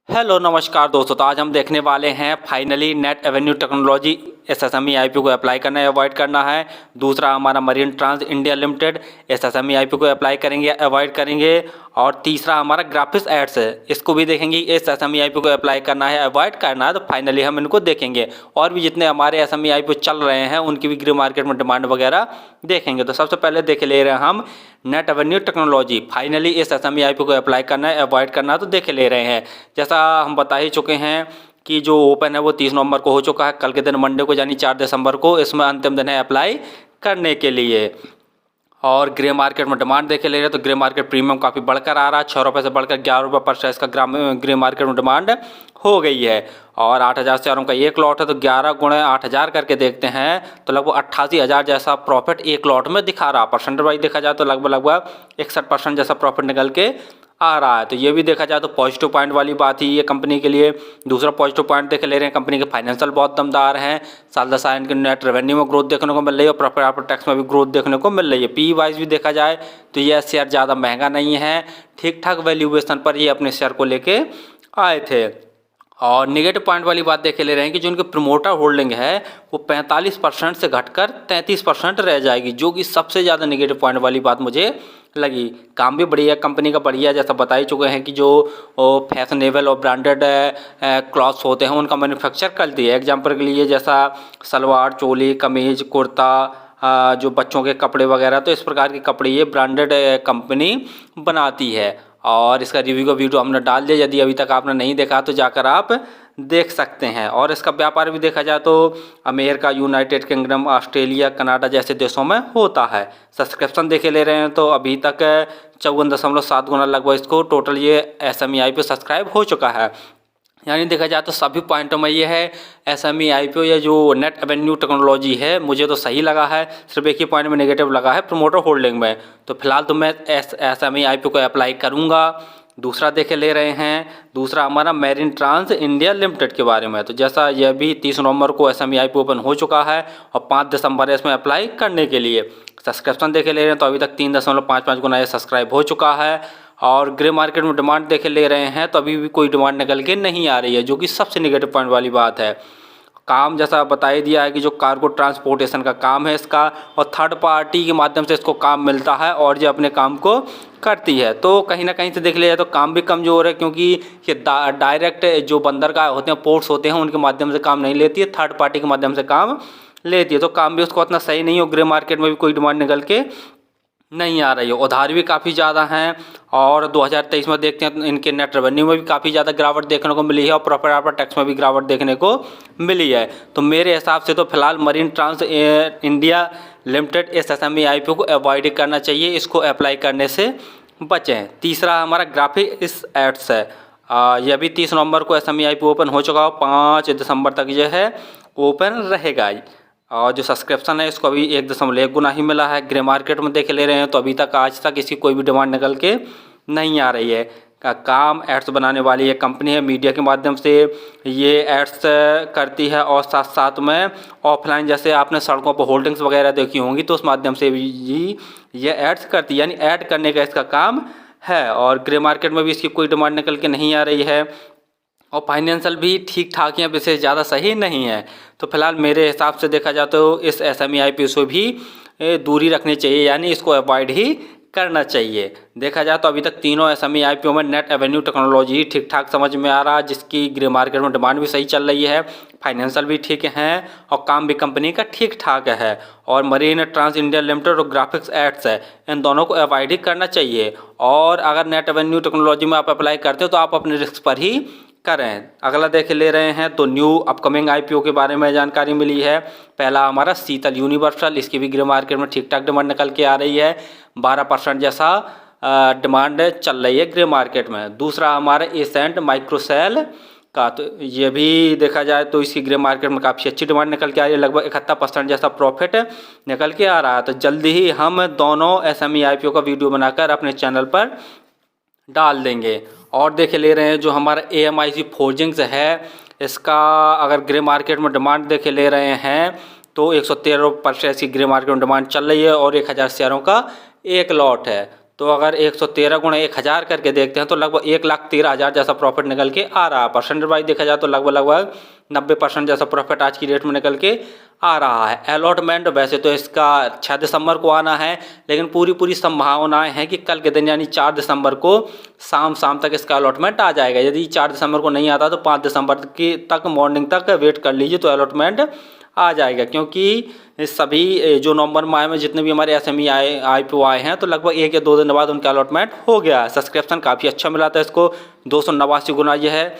Hello नमस्कार दोस्तों। तो आज हम देखने वाले हैं finally net avenue technology SSME IPO को अप्लाई करना है, अवॉइड करना है। दूसरा हमारा marine trans India limited SSME IPO को अप्लाई करेंगे, अवॉइड करेंगे। और तीसरा हमारा ग्राफिक्स एड्स है, इसको भी देखेंगे। एसएसएमई आईपीओ को अप्लाई करना है, अवॉइड करना है, तो फाइनली हम इनको देखेंगे। और भी जितने हमारे एसएमई आईपीओ चल रहे हैं उनकी भी ग्रे मार्केट में डिमांड वगैरह देखेंगे। तो सबसे पहले देख ले रहे हैं हम नेट एवेन्यू टेक्नोलॉजी। फाइनली इस एसएसएमई आईपीओ को अप्लाई करना है, अवॉइड करना है, तो देख ले रहे हैं। जैसा हम बता ही चुके हैं कि जो ओपन है वो 30 नवंबर को हो चुका है। कल के दिन मंडे को यानी 4 दिसंबर को इसमें अंतिम दिन है अप्लाई करने के लिए। और ग्रे मार्केट में डिमांड देखे ले रहे हैं तो ग्रे मार्केट प्रीमियम काफ़ी बढ़कर आ रहा है। 6 रुपये से बढ़कर 11 रुपये पर शेयर का ग्रे मार्केट में डिमांड हो गई है। और 8,000 शेयरों का एक लॉट है, तो 11 गुणे 8,000 करके देखते हैं तो लगभग 88,000 जैसा प्रॉफिट एक लॉट में दिखा रहा। परसेंट वाइज देखा जाए तो लगभग 61% जैसा प्रॉफिट निकल के आ रहा है। तो ये भी देखा जाए तो पॉजिटिव पॉइंट वाली बात ही ये कंपनी के लिए। दूसरा पॉजिटिव पॉइंट देख ले रहे हैं, कंपनी के फाइनेंशियल बहुत दमदार हैं। साल दर साल इनके नेट रेवेन्यू में ग्रोथ देखने को मिल रही है और प्रॉफिट आफ्टर टैक्स में भी ग्रोथ देखने को मिल रही है। पी वाइज भी देखा जाए तो ये शेयर ज़्यादा महंगा नहीं है, ठीक ठाक वैल्यूएशन पर ये अपने शेयर को लेके आए थे। और नेगेटिव पॉइंट वाली बात देख ले रहे हैं कि जो उनके प्रमोटर होल्डिंग है वो 45% से घटकर 33% रह जाएगी, जो कि सबसे ज़्यादा नेगेटिव पॉइंट वाली बात मुझे लगी। काम भी बढ़िया, कंपनी का बढ़िया, जैसा बता ही चुके हैं कि जो फैशनेबल और ब्रांडेड क्लॉथ्स होते हैं उनका मैन्युफैक्चर करती है। एग्जाम्पल के लिए जैसा सलवार, चोली, कमीज, कुर्ता, जो बच्चों के कपड़े वगैरह, तो इस प्रकार के कपड़े ये ब्रांडेड कंपनी बनाती है। और इसका रिव्यू का वीडियो हमने डाल दिया, यदि अभी तक आपने नहीं देखा तो जाकर आप देख सकते हैं। और इसका व्यापार भी देखा जाए तो America, United kingdom, Australia, Canada जैसे देशों में होता है। सब्सक्रिप्शन देखे ले रहे हैं तो अभी तक 54.7 गुना लगभग इसको टोटल ये एसएमई आईपीओ सब्सक्राइब हो चुका है। यानी देखा जाए तो सभी पॉइंटों में ये है एसएमई आईपीओ या जो नेट एवेन्यू टेक्नोलॉजी है मुझे तो सही लगा है। सिर्फ एक ही पॉइंट में नेगेटिव लगा है, प्रमोटर होल्डिंग में। तो फिलहाल तो मैं एसएमई आईपीओ को अप्लाई करूँगा। दूसरा देखे ले रहे हैं, दूसरा हमारा मेरिन ट्रांस इंडिया लिमिटेड के बारे में। तो जैसा यह भी 30 नवंबर को एसएमई आईपीओ ओपन हो चुका है और 5 दिसंबर इसमें अप्लाई करने के लिए। सब्सक्रिप्शन देखे ले रहे हैं तो अभी तक 3.55 गुना ये सब्सक्राइब हो चुका है। और ग्रे मार्केट में डिमांड देखे ले रहे हैं तो अभी भी कोई डिमांड निकल के नहीं आ रही है, जो कि सबसे नेगेटिव पॉइंट वाली बात है। काम जैसा बता ही दिया है कि जो कार्गो ट्रांसपोर्टेशन का काम है इसका, और थर्ड पार्टी के माध्यम से इसको काम मिलता है और ये अपने काम को करती है। तो कहीं ना कहीं से देख लिया जाए तो काम भी कमज़ोर है, क्योंकि ये डायरेक्ट जो बंदरगाह होते हैं, पोर्ट्स होते हैं, उनके माध्यम से काम नहीं लेती है, थर्ड पार्टी के माध्यम से काम लेती है। तो काम भी उसको उतना सही नहीं हो, ग्रे मार्केट में भी कोई डिमांड निकल के नहीं आ रही है। उधार भी काफ़ी ज़्यादा हैं। और 2023 में देखते हैं तो इनके नेट रेवेन्यू में भी काफ़ी ज़्यादा गिरावट देखने को मिली है और प्रॉफिट आफ्टर टैक्स में भी गिरावट देखने को मिली है। तो मेरे हिसाब से तो फिलहाल मरीन ट्रांस इंडिया लिमिटेड इस एसएमई आईपीओ को अवॉइड करना चाहिए, इसको अप्लाई करने से बचें। तीसरा हमारा ग्राफिक्स एड्स है। यह भी 30 नवंबर को एसएमई आईपीओ ओपन हो चुका हो, 5 दिसंबर तक यह है ओपन रहेगा। और जो सब्सक्रिप्शन है इसको अभी 1.1 गुना ही मिला है। ग्रे मार्केट में देख ले रहे हैं तो अभी तक आज तक इसकी कोई भी डिमांड निकल के नहीं आ रही है। काम एड्स बनाने वाली ये कंपनी है, मीडिया के माध्यम से ये एड्स करती है। और साथ साथ में ऑफलाइन जैसे आपने सड़कों पर होल्डिंग्स वगैरह देखी होंगी तो उस माध्यम से भी ये एड्स करती है, यानी ऐड करने का इसका काम है। और ग्रे मार्केट में भी इसकी कोई डिमांड निकल के नहीं आ रही है। और फाइनेंशियल भी ठीक ठाक है, विशेष ज़्यादा सही नहीं है। तो फिलहाल मेरे हिसाब से देखा जाए तो इस एसएमई आईपीओ से भी दूरी रखनी चाहिए, यानी इसको अवॉइड ही करना चाहिए। देखा जाए तो अभी तक तीनों एसएमई आईपीओ में नेट एवेन्यू टेक्नोलॉजी ठीक ठाक समझ में आ रहा है, जिसकी ग्रे मार्केट में डिमांड भी सही चल रही है, फाइनेंशियल भी ठीक हैं और काम भी कंपनी का ठीक ठाक है। और मरीन ट्रांस इंडिया लिमिटेड और ग्राफिक्स एड्स है, इन दोनों को अवॉइड ही करना चाहिए। और अगर नेट एवेन्यू टेक्नोलॉजी में आप अप्लाई करते हो तो आप अपने रिस्क पर ही करें। अगला देख ले रहे हैं तो न्यू अपकमिंग आईपीओ के बारे में जानकारी मिली है। पहला हमारा शीतल यूनिवर्सल, इसकी भी ग्रे मार्केट में ठीक ठाक डिमांड निकल के आ रही है, 12% जैसा डिमांड चल रही है ग्रे मार्केट में। दूसरा हमारा एसेंट माइक्रोसेल का, तो ये भी देखा जाए तो इसकी ग्रे मार्केट में काफ़ी अच्छी डिमांड निकल के आ रही है, लगभग 71% जैसा प्रॉफिट निकल के आ रहा है। तो जल्दी ही हम दोनों एसएमई आईपीओ का वीडियो बनाकर अपने चैनल पर डाल देंगे। और देख ले रहे हैं जो हमारा AMIC फोर्जिंग्स है, इसका अगर ग्रे मार्केट में डिमांड देखे ले रहे हैं तो 113 पर शेयर की ग्रे मार्केट में डिमांड चल रही है और 1000 शेयरों का एक लॉट है। तो अगर 113 गुणा 1000 करके देखते हैं तो लगभग 1,13,000 जैसा प्रॉफिट निकल के आ रहा है। परसेंटेज वाइज देखा जाए तो लगभग 90% जैसा प्रॉफिट आज की डेट में निकल के आ रहा है। अलॉटमेंट वैसे तो इसका 6 दिसंबर को आना है, लेकिन पूरी संभावनाएं हैं कि कल के दिन यानी 4 दिसंबर को शाम तक इसका अलॉटमेंट आ जाएगा। यदि 4 दिसंबर को नहीं आता तो 5 दिसंबर की तक मॉर्निंग तक वेट कर लीजिए तो अलॉटमेंट आ जाएगा। क्योंकि सभी जो नवंबर माह में जितने भी हमारे SME IPO आए हैं तो लगभग 1 या 2 दिन बाद उनका अलॉटमेंट हो गया है। सब्सक्रिप्शन काफ़ी अच्छा मिला था इसको, 289 गुना यह है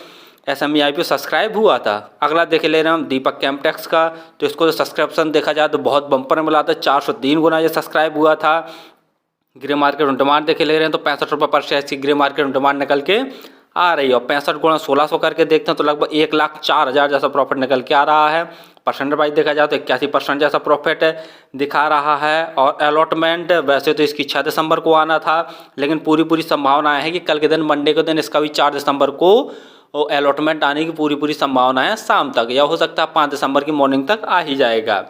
SME IPO सब्सक्राइब हुआ था। अगला देख ले रहे हैं हम दीपक कैम्पटेक्स का, तो इसको सब्सक्रिप्शन देखा जाए तो बहुत बम्पर मिला था, 403 गुना ये सब्सक्राइब हुआ था। ग्रे मार्केट ऑन डिमांड देखे ले रहे हैं तो 65 रुपये पर शेयर की ग्रे मार्केट ऑन डिमांड निकल के आ रही है। और 65 गुणा 1600 करके देखते हैं तो लगभग 1,04,000 जैसा प्रॉफिट निकल के आ रहा है। परसेंट वाइज देखा जाए तो 81% जैसा प्रॉफिट दिखा रहा है। और अलॉटमेंट वैसे तो इसकी 6 दिसंबर को आना था, लेकिन पूरी संभावना है कि कल के दिन मंडे के दिन इसका भी 4 दिसंबर को अलॉटमेंट आने की पूरी संभावना है शाम तक, या हो सकता है 5 दिसंबर की मॉर्निंग तक आ ही जाएगा।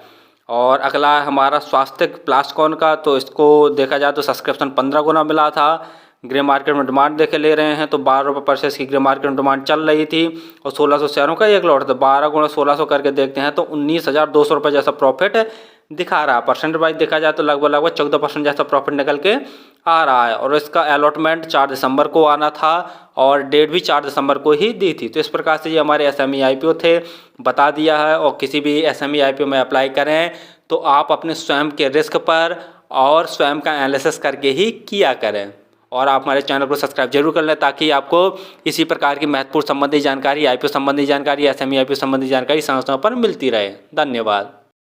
और अगला हमारा स्वास्थ्य प्लास्टकॉन का, तो इसको देखा जाए तो सब्सक्रिप्शन 15 गुना मिला था। ग्रे मार्केट में डिमांड देखे ले रहे हैं तो 12 रुपये पर शेयर की ग्रे मार्केट में डिमांड चल रही थी और 1600 शेयरों का एक लॉट था। 12 गुणा 1600 करके देखते हैं तो 19,200 रुपये जैसा प्रॉफिट दिखा रहा है। परसेंट वाइज देखा जाए तो लगभग 14% जैसा प्रॉफिट निकल के आ रहा है। और इसका अलॉटमेंट 4 दिसंबर को आना था और डेट भी 4 दिसंबर को ही दी थी। तो इस प्रकार से ये हमारे SME IPO थे, बता दिया है। और किसी भी SME IPO में अप्लाई करें तो आप अपने स्वयं के रिस्क पर और स्वयं का एनालिसिस करके ही किया करें। और आप हमारे चैनल को सब्सक्राइब जरूर कर लें ताकि आपको इसी प्रकार की महत्वपूर्ण संबंधी जानकारी, IPO संबंधी जानकारी, SME IPO संबंधी जानकारी समय समय पर मिलती रहे। धन्यवाद।